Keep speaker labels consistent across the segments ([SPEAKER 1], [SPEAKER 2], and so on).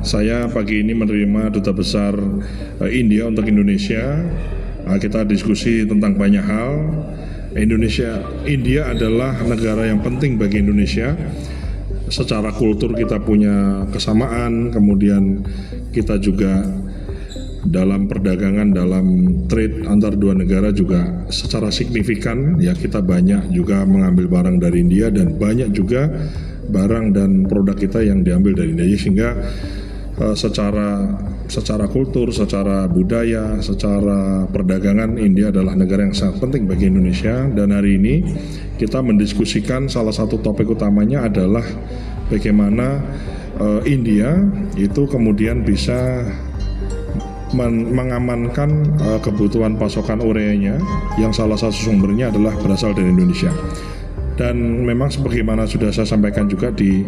[SPEAKER 1] Saya pagi ini menerima Duta Besar India untuk Indonesia. Kita diskusi tentang banyak hal. India adalah negara yang penting bagi Indonesia. Secara kultur kita punya kesamaan, kemudian kita juga dalam perdagangan, dalam trade antar dua negara juga secara signifikan, ya kita banyak juga mengambil barang dari India dan banyak juga barang dan produk kita yang diambil dari India, sehingga secara kultur, secara budaya, secara perdagangan India adalah negara yang sangat penting bagi Indonesia. Dan hari ini kita mendiskusikan salah satu topik utamanya adalah bagaimana India itu kemudian bisa mengamankan kebutuhan pasokan ureanya yang salah satu sumbernya adalah berasal dari Indonesia. Dan memang sebagaimana sudah saya sampaikan juga di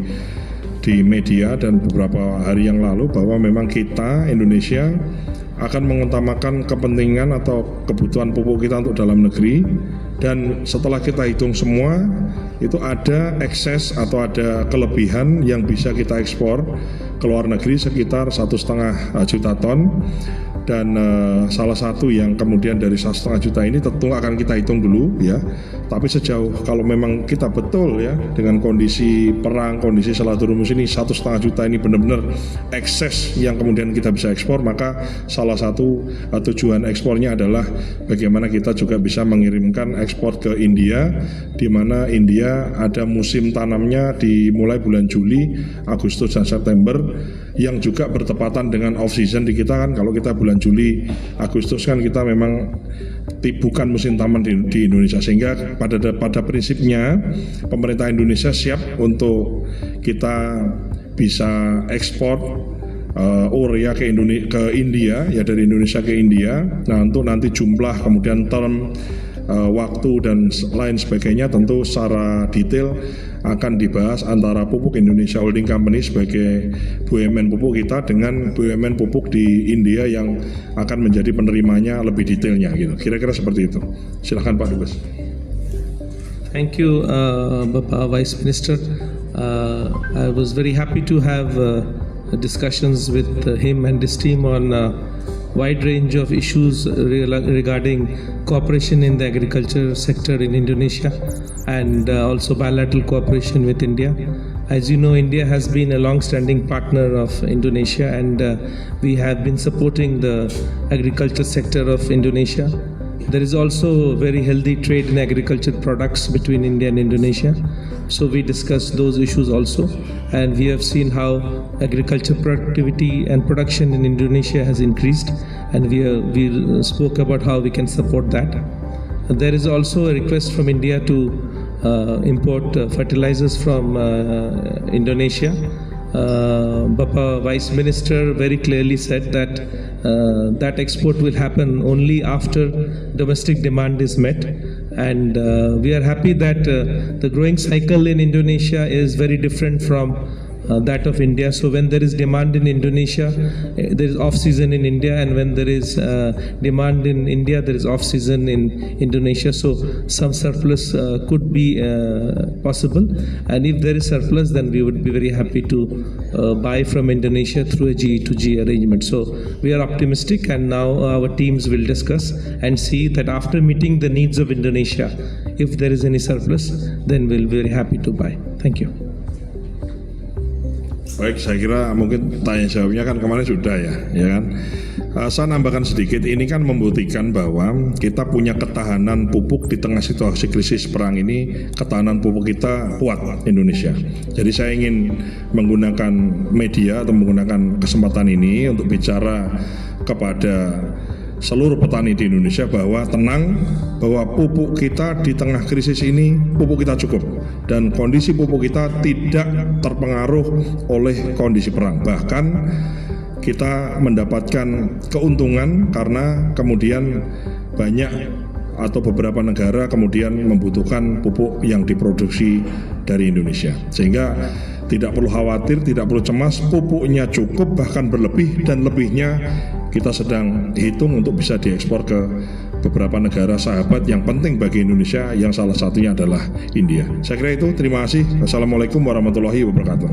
[SPEAKER 1] media dan beberapa hari yang lalu, bahwa memang kita Indonesia akan mengutamakan kepentingan atau kebutuhan pupuk kita untuk dalam negeri. Dan setelah kita hitung semua, itu ada ekses atau ada kelebihan yang bisa kita ekspor ke luar negeri sekitar 1,5 juta ton. Dan salah satu yang kemudian dari 1,5 juta ini tentu akan kita hitung dulu, ya. Tapi sejauh kalau memang kita betul, ya, dengan kondisi perang, kondisi Salatul Rumus ini 1,5 juta ini benar-benar ekses yang kemudian kita bisa ekspor, maka salah satu tujuan ekspornya adalah bagaimana kita juga bisa mengirimkan ekspor ke India, di mana India ada musim tanamnya dimulai bulan Juli, Agustus dan September, yang juga bertepatan dengan off season di kita kan. Kalau kita bulan Juli, Agustus kan kita memang bukan musim tanam di Indonesia, sehingga pada prinsipnya pemerintah Indonesia siap untuk kita bisa ekspor urea ke India, ya, dari Indonesia ke India. Nah, untuk nanti jumlah kemudian term, waktu dan lain sebagainya tentu secara detail akan dibahas antara Pupuk Indonesia Holding Company sebagai BUMN pupuk kita dengan BUMN pupuk di India yang akan menjadi penerimanya lebih detailnya, gitu. Kira-kira seperti itu. Silakan Pak Dubes.
[SPEAKER 2] Thank you, Bapak Vice Minister. I was very happy to have discussions with him and his team on wide range of issues regarding cooperation in the agriculture sector in Indonesia and also bilateral cooperation with India. As you know, India has been a long-standing partner of Indonesia, and we have been supporting the agriculture sector of Indonesia. There is also very healthy trade in agriculture products between India and Indonesia. So we discussed those issues also, and we have seen how agriculture productivity and production in Indonesia has increased, and we spoke about how we can support that. There is also a request from India to import fertilizers from Indonesia. Bapa Vice Minister very clearly said that that export will happen only after domestic demand is met, and we are happy that the growing cycle in Indonesia is very different from that of India. So when there is demand in Indonesia, there is off season in India, and when there is demand in India, there is off season in Indonesia. So some surplus could be possible, and if there is surplus, then we would be very happy to buy from Indonesia through a G2G arrangement. So we are optimistic, and now our teams will discuss and see that after meeting the needs of Indonesia, if there is any surplus, then we'll be very happy to buy. Thank you.
[SPEAKER 1] Baik, saya kira mungkin tanya jawabnya kan kemarin sudah, ya kan. Saya nambahkan sedikit, ini kan membuktikan bahwa kita punya ketahanan pupuk di tengah situasi krisis perang ini. Ketahanan pupuk kita kuat Indonesia. Jadi saya ingin menggunakan media atau menggunakan kesempatan ini untuk bicara kepada seluruh petani di Indonesia bahwa tenang, bahwa pupuk kita di tengah krisis ini, pupuk kita cukup, dan kondisi pupuk kita tidak terpengaruh oleh kondisi perang. Bahkan kita mendapatkan keuntungan karena kemudian banyak atau beberapa negara kemudian membutuhkan pupuk yang diproduksi dari Indonesia, sehingga tidak perlu khawatir, tidak perlu cemas, pupuknya cukup bahkan berlebih, dan lebihnya kita sedang hitung untuk bisa diekspor ke beberapa negara sahabat yang penting bagi Indonesia, yang salah satunya adalah India. Saya kira itu, terima kasih. Wassalamualaikum warahmatullahi wabarakatuh.